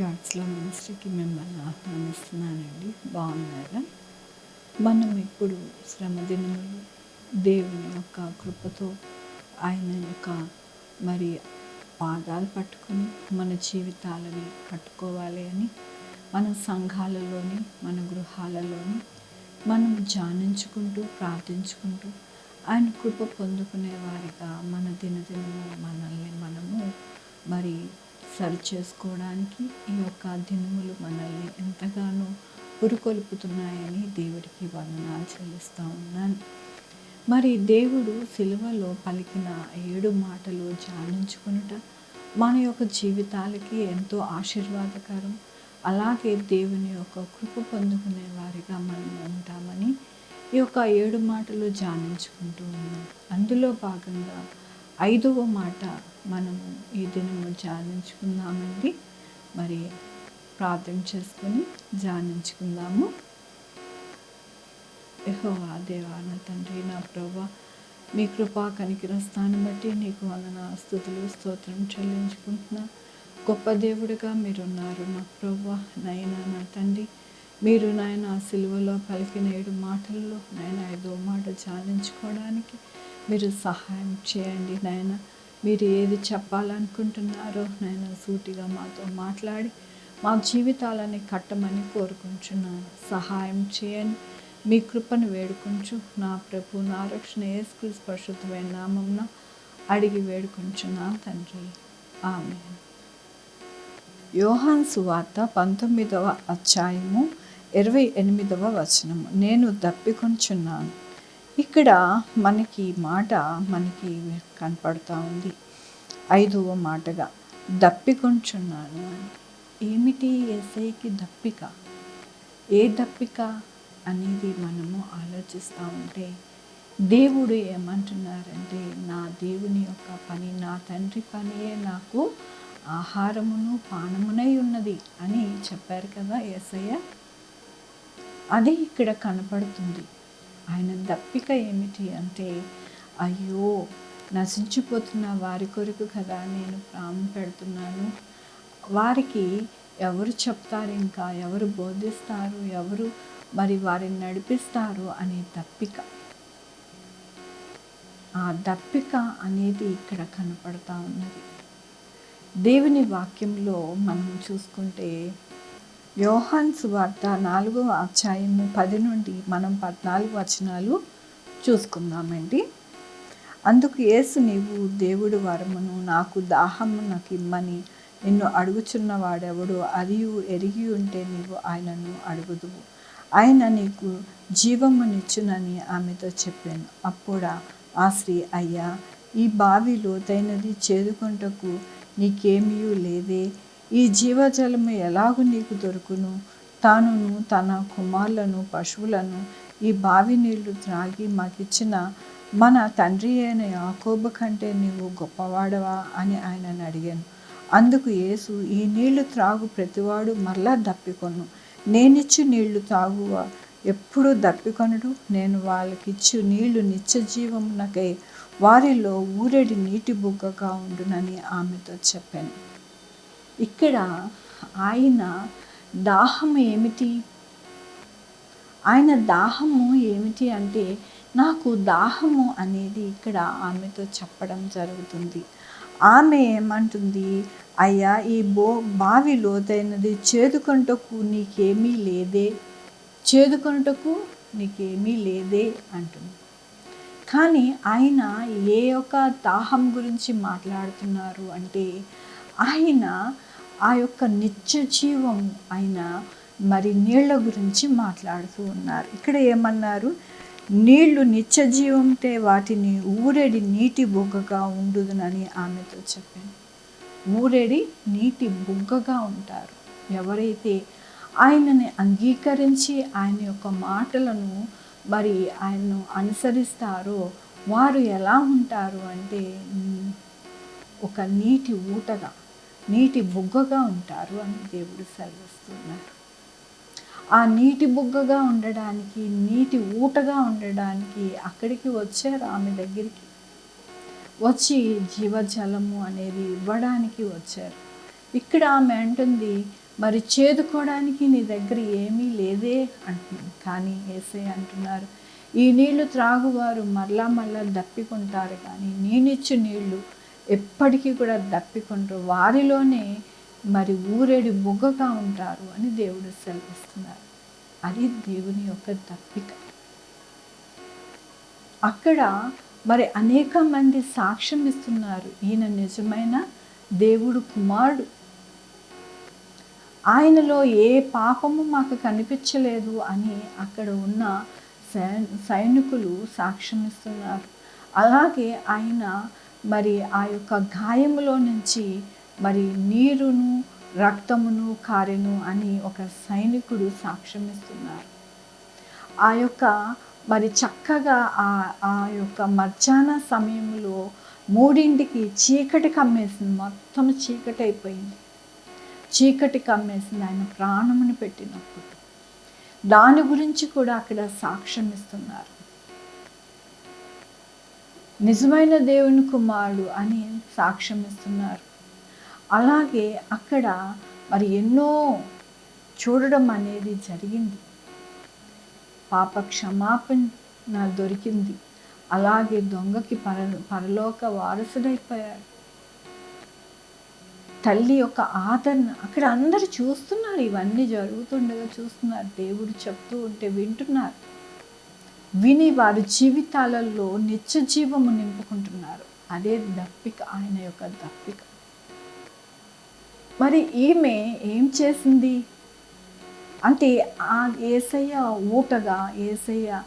గాడ్స్‌లో మినిస్ట్రీకి మిమ్మల్ని ఆహ్వానిస్తున్నానండి. బాగున్నారా? మనం ఇప్పుడు శ్రమ దినములు దేవుని యొక్క కృపతో ఆయన యొక్క మరి పాదాలు పట్టుకొని మన జీవితాలని కట్టుకోవాలి అని మన సంఘాలలోని మన గృహాలలోని మనం ధ్యానించుకుంటూ ప్రార్థించుకుంటూ ఆయన కృప పొందుకునే వారిగా మన దినదినము మనల్ని మనము మరి సరి చేసుకోవడానికి ఈ యొక్క దినములు మనల్ని ఎంతగానో పురుకొల్పుతున్నాయని దేవుడికి వందనాలు చెల్లిస్తూ ఉన్నాను. మరి దేవుడు సిలువలో పలికిన 7 మాటలు ధ్యానించుకునుట మన యొక్క జీవితాలకి ఎంతో ఆశీర్వాదకరం. అలాగే దేవుని యొక్క కృప పొందుకునే వారిగా మనం ఉంటామని ఈ యొక్క 7 మాటలు ధ్యానించుకుంటూ ఉన్నాం. అందులో భాగంగా 5వ మాట మనము ఈ దినము ధ్యానించుకుందామండి. మరి ప్రార్థన చేసుకొని ధ్యానించుకుందాము. యెహోవా దేవా, నా తండ్రి, నా ప్రభువా, మీ కృపా కనికరస్తాన్ని బట్టి నీకు వందనాలు స్తుతులు స్తోత్రం చెల్లించుకుంటున్నా. గొప్ప దేవుడిగా మీరున్నారు నా ప్రభువా. నైనా నా తండ్రి, మీరు నాయన సిలువలో పలికిన 7 మాటల్లో నాయన 5వ మాట ధ్యానించుకోవడానికి మీరు సహాయం చేయండి నాయన. మీరు ఏది చెప్పాలనుకుంటున్నారో నాయన సూటిగా మాతో మాట్లాడి మా జీవితాలని కట్టమని కోరుకుంటున్నాను. సహాయం చేయండి. మీ కృపను వేడుకుంటూ నా ప్రభు, నా రక్షణ యేసుక్రీస్తు పరిశుద్ధమైన నామమున అడిగి వేడుకుంటున్నాను తండ్రి. ఆమేన్. యోహాను సువార్త 19వ అధ్యాయము 28వ వచనము. నేను దప్పికొంచున్నాను. ఇక్కడ మనకి మాట కనపడుతూ ఉంది. 5వ మాటగా దప్పికొంచున్నాను. ఏమిటి యేసయ్యకి దప్పిక? ఏ దప్పిక అనేది మనము ఆలోచిస్తూ ఉంటే దేవుడు ఏమంటున్నారంటే, నా దేవుని యొక్క పని, నా తండ్రి పనియే నాకు ఆహారమును పానమునై ఉన్నది అని చెప్పారు కదా యేసయ్య. అది ఇక్కడ కనపడుతుంది. ఆయన దప్పిక ఏమిటి అంటే, అయ్యో నశించిపోతున్న వారి కొరకు కదా నేను ప్రాణం పెడుతున్నాను. వారికి ఎవరు చెప్తారు, ఇంకా ఎవరు బోధిస్తారు, ఎవరు మరి వారిని నడిపిస్తారు అనే దప్పిక. ఆ దప్పిక అనేది ఇక్కడ కనపడతా ఉన్నది. దేవుని వాక్యంలో మనం చూసుకుంటే యోహాను సువార్త 4వ అధ్యాయము 10 నుండి మనం 14 వచనాలు చూసుకుందామండి. అందుకు యేసు, నీవు దేవుడు వరమును నాకు దాహము నాకు ఇమ్మని నిన్ను అడుగుచున్నవాడెవడు, అదియు ఎరిగి ఉంటే నీవు ఆయనను అడుగుదువు, ఆయన నీకు జీవమునిచ్చునని ఆమెతో చెప్పాను. అప్పుడా ఆ స్త్రీ, అయ్యా, ఈ బావి లోతైనది, చేదుకొనుటకు నీకేమీ లేదే. ఈ జీవజలము ఎలాగు నీకు దొరుకును? తానును తన కుమారులను పశువులను ఈ బావి నీళ్లు త్రాగి మాకిచ్చిన మన తండ్రి అయిన యాకోబు కంటే నీవు గొప్పవాడవా అని ఆయనను అడిగాను. అందుకు యేసు, ఈ నీళ్లు త్రాగు ప్రతివాడు మరలా దప్పికొను. నేనిచ్చు నీళ్లు తాగువ ఎప్పుడు దప్పికొనడు. నేను వాళ్ళకిచ్చు నీళ్లు నిత్య జీవమునకై వారిలో ఊరెడి నీటి బుగ్గగా ఉండునని ఆమెతో చెప్పాను. ఇక్కడ ఆయన దాహము ఏమిటి? ఆయన దాహము ఏమిటి అంటే, నాకు దాహము అనేది ఇక్కడ ఆమెతో చెప్పడం జరుగుతుంది. ఆమె ఏమంటుంది? అయ్యా, ఈ బావి లోతైనది, చేదుకొనుటకు నీకేమీ లేదే, చేదుకొనుటకు నీకేమీ లేదే అంటుంది. కానీ ఆయన ఏ యొక్క దాహం గురించి మాట్లాడుతున్నారు అంటే, ఆయన ఆ యొక్క నిత్య జీవం, ఆయన మరి నీళ్ళ గురించి మాట్లాడుతూ ఉన్నారు. ఇక్కడ ఏమన్నారు? నీళ్లు నిత్య జీవంటే వాటిని ఊరెడి నీటి బుగ్గగా ఉండుదునని ఆమెతో చెప్పాను. ఊరెడి నీటి బుగ్గగా ఉంటారు ఎవరైతే ఆయనని అంగీకరించి ఆయన యొక్క మాటలను మరి ఆయన్ను అనుసరిస్తారో వారు ఎలా ఉంటారు అంటే, ఒక నీటి ఊటగా, నీటి బుగ్గగా ఉంటారు అని దేవుడు సెలవిస్తున్నారు. ఆ నీటి బుగ్గగా ఉండడానికి, నీటి ఊటగా ఉండడానికి అక్కడికి వచ్చారు, ఆమె దగ్గరికి వచ్చి జీవజలము అనేది ఇవ్వడానికి వచ్చారు. ఇక్కడ ఆమె అంటుంది, మరి చేదుకోవడానికి నీ దగ్గర ఏమీ లేదే అంటున్నాను. కానీ యేసయ్య అంటున్నారు, ఈ నీళ్లు త్రాగువారు మరలా మరలా దప్పికుంటారు, కానీ నేనిచ్చు నీళ్లు ఎప్పటికీ కూడా దప్పికుంటారు, వారిలోనే మరి ఊరేడి బుగ్గగా ఉంటారు అని దేవుడు సెలవిస్తున్నారు. అది దేవుని యొక్క దప్పిక. అక్కడ మరి అనేక మంది సాక్ష్యం ఇస్తున్నారు, ఈయన నిజమైన దేవుడు కుమారుడు, ఆయనలో ఏ పాపము మాకు కనిపించలేదు అని అక్కడ ఉన్న సైనికులు సాక్ష్యం ఇస్తున్నారు. అలాగే ఆయన మరి ఆ యొక్క గాయములో నుంచి మరి నీరును రక్తమును కారెను అని ఒక సైనికుడు సాక్ష్యం ఇస్తున్నారు. ఆ యొక్క మరి చక్కగా ఆ యొక్క మధ్యాహ్న సమయంలో 3ంటికి చీకటి కమ్మేసింది, మొత్తం చీకటి అయిపోయింది. చీకటి కమ్మేసింది ఆయన ప్రాణమును పెట్టినప్పుడు. దాని గురించి కూడా అక్కడ సాక్ష్యం ఇస్తున్నారు. నిజమైన దేవుని కుమారుడు అని సాక్ష్యం ఇస్తున్నారు. అలాగే అక్కడ మరి ఎన్నో చూడడం అనేది జరిగింది. పాప క్షమాపణ దొరికింది. అలాగే దొంగకి పరలోక వారసుడైపోయాడు. తల్లి యొక్క ఆదరణ అక్కడ అందరూ చూస్తున్నారు, ఇవన్నీ జరుగుతుండగా చూస్తున్నారు, దేవుడు చెప్తూ ఉంటే వింటున్నారు. విని వారి జీవితాలలో నిత్య జీవము నింపుకుంటున్నారు. అదే దప్పిక, ఆయన యొక్క దప్పిక. మరి ఈమె ఏం చేసింది అంటే ఆ యేసయ్య ఊటగా, యేసయ్య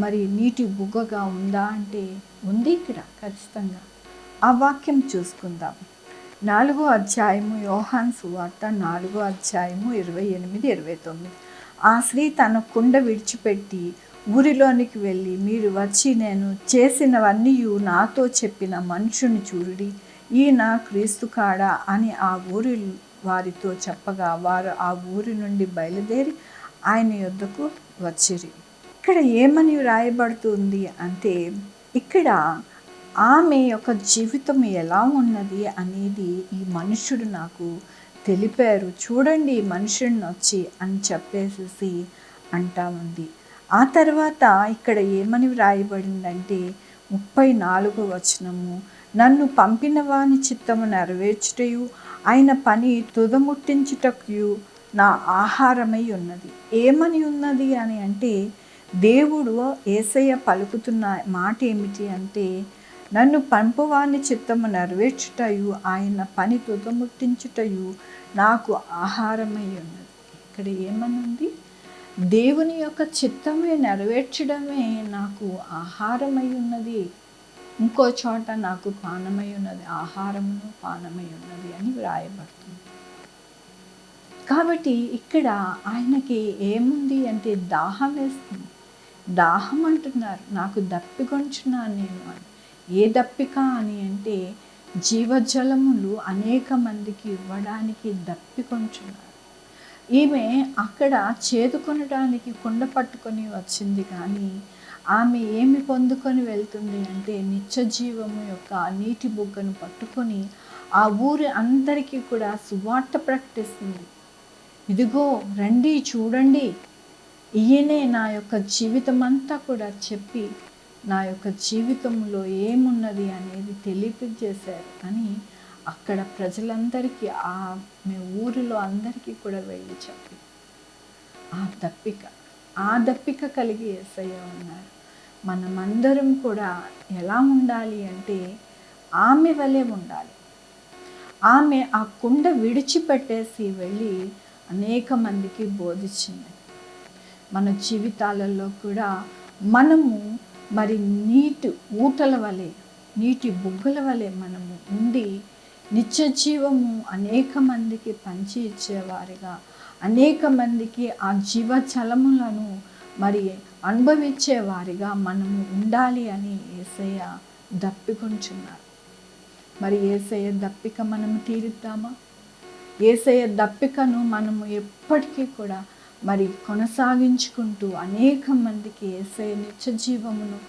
మరి నీటి బుగ్గగా ఉందా అంటే ఉంది ఇక్కడ ఖచ్చితంగా. ఆ వాక్యం చూసుకుందాం. 4వ అధ్యాయము యోహాను సువార్త 4వ అధ్యాయము 28, 29. ఆ స్త్రీ తన కుండ విడిచిపెట్టి ఊరిలోనికి వెళ్ళి, మీరు వచ్చి నేను చేసినవన్నీ నాతో చెప్పిన మనుషుని చూడుడి, ఈయన క్రీస్తు కాడా అని ఆ ఊరి వారితో చెప్పగా, వారు ఆ ఊరి నుండి బయలుదేరి ఆయన యొద్దకు వచ్చిరి. ఇక్కడ ఏమని రాయబడుతుంది అంటే, ఇక్కడ ఆమె యొక్క జీవితం ఎలా ఉన్నది అనేది ఈ మనుషుడు నాకు తెలిపారు, చూడండి ఈ మనుషుడిని వచ్చి అని చెప్పేసి అంటా ఉంది. ఆ తర్వాత ఇక్కడ ఏమని వ్రాయబడిందంటే 34వ వచనము, నన్ను పంపిన వాని చిత్తము నెరవేర్చుటయు ఆయన పని తుదముట్టించుటకు నా ఆహారమై ఉన్నది. ఏమని ఉన్నది అని అంటే, దేవుడు యేసయ్య పలుకుతున్న మాట ఏమిటి అంటే, నన్ను పంపువాని చిత్తము నెరవేర్చుటయు ఆయన పని తుదముట్టించుటయు నాకు ఆహారమై ఉన్నది. ఇక్కడ ఏమనుంది? దేవుని యొక్క చిత్తమే నెరవేర్చడమే నాకు ఆహారమై ఉన్నది. ఇంకో చోట నాకు పానమై ఉన్నది, ఆహారమును పానమై ఉన్నది అని వ్రాయబడుతుంది. కాబట్టి ఇక్కడ ఆయనకి ఏముంది అంటే దాహం వేస్తుంది. దాహం అంటున్నారు, నాకు దప్పికొంచున్నాను నేను అని. ఏ దప్పిక అని అంటే, జీవజలములు అనేక మందికి ఇవ్వడానికి దప్పికొంచున్నారు. ఈమె అక్కడ చేదుకొనడానికి కుండ పట్టుకొని వచ్చింది, కానీ ఆమె ఏమి పొందుకొని వెళ్తుంది అంటే, నిత్య జీవము యొక్క నీటి బుగ్గను పట్టుకొని ఆ ఊరి అందరికీ కూడా సువార్త ప్రకటిస్తుంది. ఇదిగో రండి చూడండి, ఈయనే నా యొక్క జీవితం అంతా కూడా చెప్పి నా యొక్క జీవితంలో ఏమున్నది అనేది తెలియజేశారు అని అక్కడ ప్రజలందరికీ, ఆమె ఊరిలో అందరికీ కూడా వెళ్ళి చెప్పి ఆ దప్పిక కలిగి యేసయ్య ఉన్నారు. మనమందరం కూడా ఎలా ఉండాలి అంటే ఆమె వలె ఉండాలి. ఆమె ఆ కుండ విడిచిపెట్టేసి వెళ్ళి అనేక మందికి బోధించింది. మన జీవితాలలో కూడా మనము మరి నీటి ఊటల వలె, నీటి బుగ్గల వలె మనము ఉండి నిత్య జీవము అనేక మందికి పంచి ఇచ్చేవారిగా, అనేక మందికి ఆ జీవజలములను మరి అనుభవించేవారిగా మనము ఉండాలి అని యేసయ్య దప్పికొంచున్నారు. మరి యేసయ్య దప్పిక మనము తీరుద్దామా? యేసయ్య దప్పికను మనము ఎప్పటికీ కూడా మరి కొనసాగించుకుంటూ అనేక మందికి యేసయ్య నిత్య జీవమును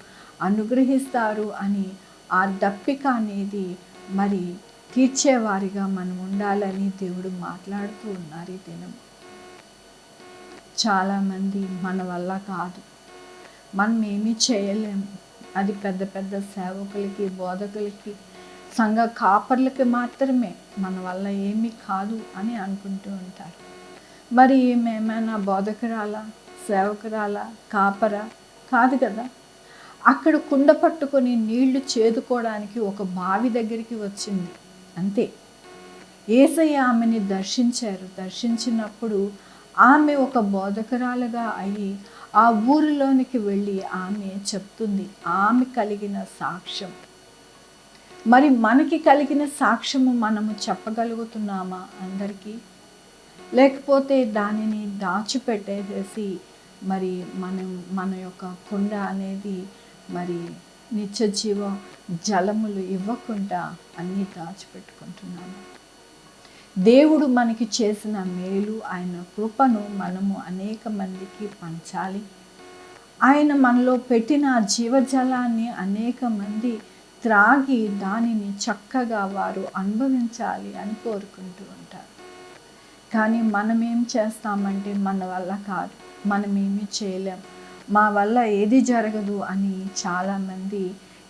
అనుగ్రహిస్తారు అని ఆ దప్పిక అనేది మరి తీర్చేవారిగా మనం ఉండాలని దేవుడు మాట్లాడుతూ ఉన్నారు ఈ దినం. చాలామంది మన వల్ల కాదు, మనం ఏమీ చేయలేము, అది పెద్ద పెద్ద సేవకులకి, బోధకులకి, సంఘ కాపర్లకి మాత్రమే మన వల్ల ఏమీ కాదు అని అనుకుంటూ ఉంటారు. మరి మేమైనా బోధకురాలా, సేవకురాలా, కాపరా? కాదు కదా. అక్కడ కుండ పట్టుకొని నీళ్లు చేదుకోవడానికి ఒక బావి దగ్గరికి వచ్చింది అంతే. యేసయ్య ఆమెని దర్శించారు. దర్శించినప్పుడు ఆమె ఒక బోధకురాలుగా అయ్యి ఆ ఊరిలోనికి వెళ్ళి ఆమె చెప్తుంది ఆమె కలిగిన సాక్ష్యం. మరి మనకి కలిగిన సాక్ష్యము మనము చెప్పగలుగుతున్నామా అందరికీ? లేకపోతే దానిని దాచిపెట్టేసేసి మరి మన యొక్క కుండ అనేది మరి నిత్య జీవ జలములు ఇవ్వకుండా అన్నీ దాచిపెట్టుకుంటున్నాము. దేవుడు మనకి చేసిన మేలు, ఆయన కృపను మనము అనేక మందికి పంచాలి. ఆయన మనలో పెట్టిన జీవజలాన్ని అనేక మంది త్రాగి దానిని చక్కగా వారు అనుభవించాలి అని కోరుకుంటూ ఉంటారు. కానీ మనం ఏం చేస్తామంటే మన వల్ల కాదు, మనమేమీ చేయలేం, మా వల్ల ఏది జరగదు అని చాలామంది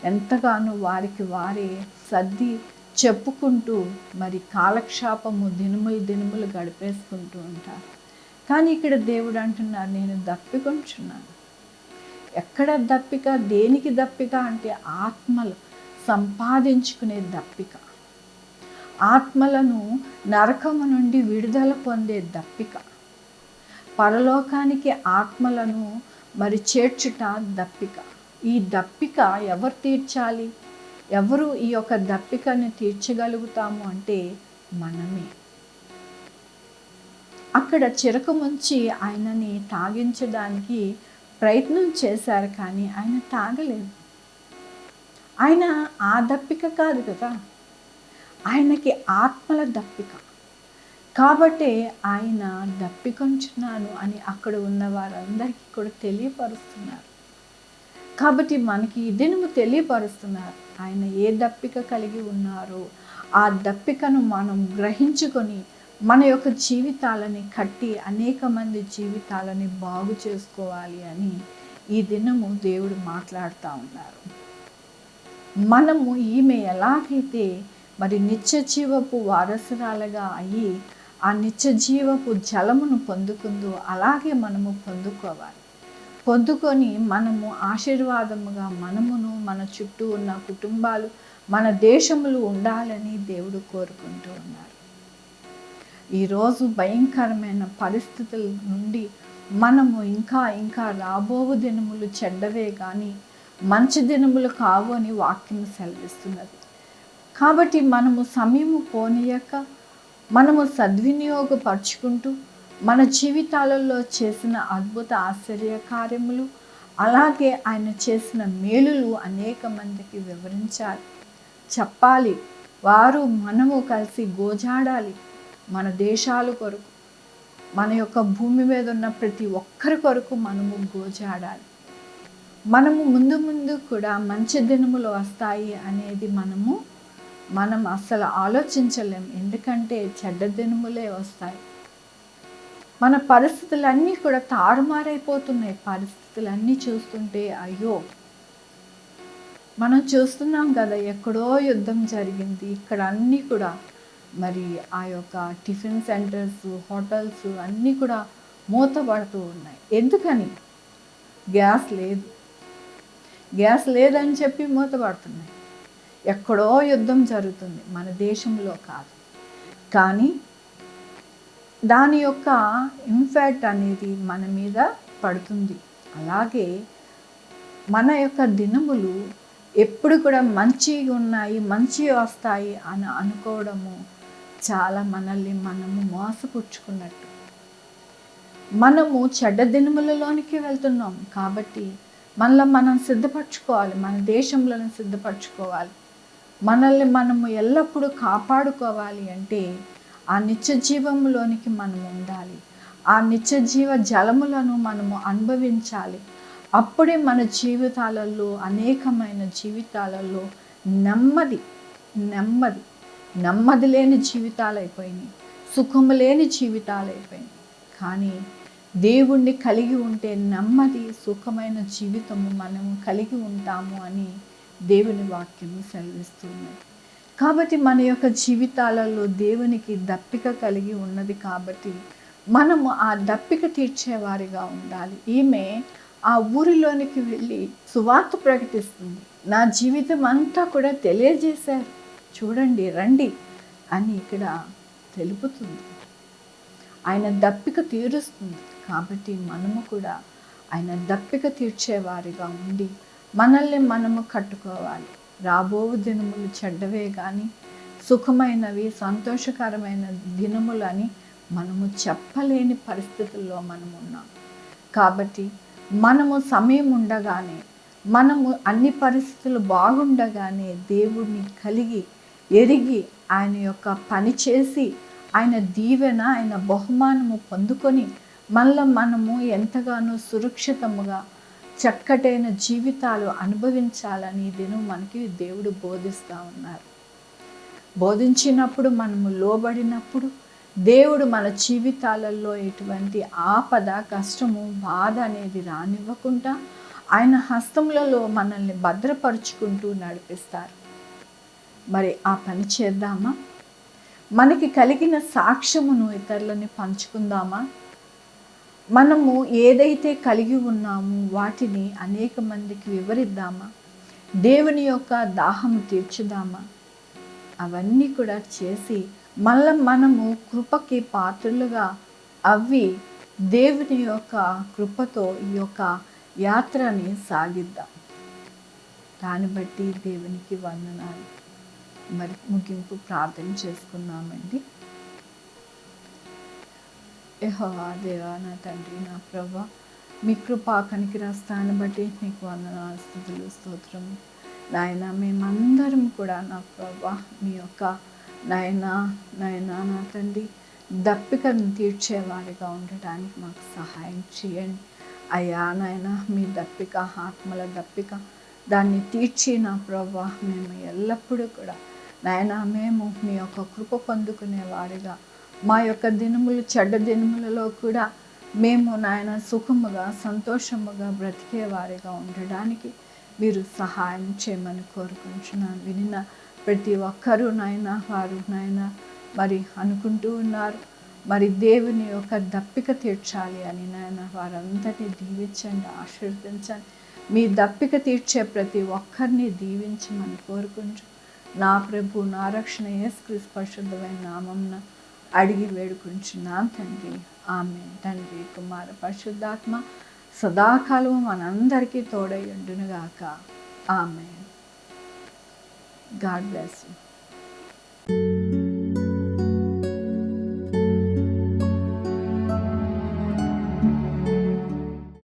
ఎంతగానో వారికి వారే సర్ది చెప్పుకుంటూ మరి కాలక్షేపము దినములు గడిపేసుకుంటూ ఉంటారు. కానీ ఇక్కడ దేవుడు అంటున్నారు, నేను దప్పికొంచున్నాను. ఎక్కడ దప్పిక? దేనికి దప్పిక అంటే ఆత్మలు సంపాదించుకునే దప్పిక, ఆత్మలను నరకము నుండి విడుదల పొందే దప్పిక, పరలోకానికి ఆత్మలను మరి చేర్చుట దప్పిక. ఈ దప్పిక ఎవరు తీర్చాలి? ఎవరు ఈ యొక్క దప్పికని తీర్చగలుగుతాము అంటే మనమే. అక్కడ చిరక ముంచి ఆయనని తాగించడానికి ప్రయత్నం చేశారు, కానీ ఆయన తాగలేదు. ఆయన ఆ దప్పిక కాదు కదా, ఆయనకి ఆత్మల దప్పిక. కాబట్టి ఆయన దప్పికొంచున్నాను అని అక్కడ ఉన్న వారందరికీ కూడా తెలియపరుస్తున్నారు. కాబట్టి మనకి ఈ దినము తెలియపరుస్తున్నారు ఆయన ఏ దప్పిక కలిగి ఉన్నారో ఆ దప్పికను మనం గ్రహించుకొని మన యొక్క జీవితాలని కట్టి అనేక మంది జీవితాలని బాగు చేసుకోవాలి అని ఈ దినము దేవుడు మాట్లాడుతూ ఉన్నారు. మనము ఈమె ఎలాగైతే మరి నిత్య జీవపు వారసురాలుగా అయ్యి ఆ నిత్య జీవపు జలమును పొందుకుందో అలాగే మనము పొందుకోవాలి. పొందుకొని మనము ఆశీర్వాదముగా మనమును మన చుట్టూ ఉన్న కుటుంబాలు మన దేశములు ఉండాలని దేవుడు కోరుకుంటూ ఉన్నారు. ఈరోజు భయంకరమైన పరిస్థితుల నుండి మనము ఇంకా రాబోవు దినములు చెడ్డవే కానీ మంచి దినములు కావు అని వాక్యం సెలవిస్తున్నది. కాబట్టి మనము సమయము పోనీయక మనము సద్వినియోగపరుచుకుంటూ మన జీవితాలలో చేసిన అద్భుత ఆశ్చర్య కార్యములు అలాగే ఆయన చేసిన మేలులు అనేక మందికి వివరించాలి, చెప్పాలి. మనము కలిసి గోజాడాలి. మన దేశాల కొరకు, మన యొక్క భూమి మీద ఉన్న ప్రతి ఒక్కరి కొరకు మనము గోజాడాలి. మనము ముందు కూడా మంచి దినములు వస్తాయి అనేది మనం అస్సలు ఆలోచించలేం. ఎందుకంటే చెడ్డ దినములే వస్తాయి. మన పరిస్థితులన్నీ కూడా తారుమారైపోతున్నాయి. పరిస్థితులన్నీ చూస్తుంటే అయ్యో, మనం చూస్తున్నాం కదా, ఎక్కడో యుద్ధం జరిగింది, ఇక్కడ అన్నీ కూడా మరి ఆ యొక్క టిఫిన్ సెంటర్స్, హోటల్స్ అన్నీ కూడా మూతపడుతూ ఉన్నాయి. ఎందుకని? గ్యాస్ లేదని చెప్పి మూతపడుతున్నాయి. ఎక్కడో యుద్ధం జరుగుతుంది, మన దేశంలో కాదు. కానీ దాని యొక్క ఇంపాక్ట్ అనేది మన మీద పడుతుంది. అలాగే మన యొక్క దినములు ఎప్పుడు కూడా మంచిగా ఉన్నాయి, మంచిగా వస్తాయి అని అనుకోవడము చాలా మనము మోసపుచ్చుకున్నట్టు. మనము చెడ్డ దినములలోనికి వెళ్తున్నాం. కాబట్టి మనం సిద్ధపరచుకోవాలి, మన దేశంలో సిద్ధపరచుకోవాలి. మనల్ని మనము ఎల్లప్పుడూ కాపాడుకోవాలి అంటే ఆ నిత్య జీవంలోనికి మనం ఉండాలి. ఆ నిత్య జీవ జలములను మనము అనుభవించాలి. అప్పుడే మన జీవితాలలో అనేకమైన జీవితాలలో నెమ్మది నెమ్మది లేని జీవితాలు అయిపోయినాయి, సుఖము లేని జీవితాలు అయిపోయినాయి. కానీ దేవుణ్ణి కలిగి ఉంటే నెమ్మది, సుఖమైన జీవితము మనము కలిగి ఉంటాము అని దేవుని వాక్యము సెలవిస్తుంది. కాబట్టి మన యొక్క జీవితాలలో దేవునికి దప్పిక కలిగి ఉన్నది కాబట్టి మనము ఆ దప్పిక తీర్చేవారిగా ఉండాలి. ఈమె ఆ ఊరిలోనికి వెళ్ళి సువార్త ప్రకటిస్తుంది. నా జీవితం అంతా కూడా తెలియజేశారు, చూడండి రండి అని ఇక్కడ తెలుపుతుంది. ఆయన దప్పిక తీరుస్తుంది. కాబట్టి మనము కూడా ఆయన దప్పిక తీర్చేవారిగా ఉండి మనల్ని మనము కట్టుకోవాలి. రాబో దినములు చెడ్డవే కానీ సుఖమైనవి, సంతోషకరమైన దినములు అని మనము చెప్పలేని పరిస్థితుల్లో మనము ఉన్నాం. కాబట్టి మనము సమయం ఉండగానే, మనము అన్ని పరిస్థితులు బాగుండగానే దేవుడిని కలిగి ఎరిగి ఆయన యొక్క పని చేసి ఆయన దీవెన, ఆయన బహుమానము పొందుకొని మనము ఎంతగానో సురక్షితముగా చక్కటైన జీవితాలు అనుభవించాలని ఈ దినం మనకి దేవుడు బోధిస్తూ ఉన్నారు. బోధించినప్పుడు మనము లోబడినప్పుడు దేవుడు మన జీవితాలలో ఎటువంటి ఆపద, కష్టము, బాధ అనేది రానివ్వకుండా ఆయన హస్తములలో మనల్ని భద్రపరుచుకుంటూ నడిపిస్తారు. మరి ఆ పని చేద్దామా? మనకి కలిగిన సాక్ష్యమును ఇతరులని పంచుకుందామా? మనము ఏదైతే కలిగి ఉన్నామో వాటిని అనేక మందికి వివరిద్దామా? దేవుని యొక్క దాహము తీర్చుదామా? అవన్నీ కూడా చేసి మనము కృపకి పాత్రలుగా అవి దేవుని యొక్క కృపతో ఈ యొక్క యాత్రని సాగిద్దాం. దాన్ని బట్టి దేవునికి వందనాలు. మరి ముగింపు ప్రార్థన చేసుకున్నామండి. యెహోవా దేవా, నా తండ్రి, నా ప్రభువా, మీ కృపా కనికరాస్తాన్ని బట్టి నీకు వందనాలు, స్తుతులు, స్తోత్రము. నాయన మేమందరం కూడా నా ప్రభువా మీ యొక్క నాయనా నా తండ్రి దప్పికను తీర్చేవారిగా ఉండటానికి మాకు సహాయం చేయండి అయ్యా. నాయన మీ దప్పిక, ఆత్మల దప్పిక, దాన్ని తీర్చి నా ప్రభువా మేము ఎల్లప్పుడూ కూడా నాయన మేము మీ యొక్క కృప పొందుకునే వారిగా, మా యొక్క దినములు, చెడ్డ దినములలో కూడా మేము నాయన సుఖముగా, సంతోషముగా బ్రతికే వారిగా ఉండడానికి మీరు సహాయం చేయమని కోరుకుంటున్నాను. వినిన ప్రతి ఒక్కరూ నాయన వారు నాయన మరి అనుకుంటూ ఉన్నారు, మరి దేవుని యొక్క దప్పిక తీర్చాలి అని. నాయన వారందరినీ దీవించండి, ఆశీర్వదించండి. మీ దప్పిక తీర్చే ప్రతి ఒక్కరిని దీవించమని కోరుకుంటూ నా ప్రభు, నా రక్షణ యేసుక్రీస్తు పరిశుద్ధమైన నామమున అడిగి వేడుకుంటున్నాను తండ్రి. ఆమేన్. తండ్రి, కుమార, పరిశుద్ధాత్మ సదాకాలం మనందరికీ తోడై ఉండునుగాక. ఆమేన్. God bless you.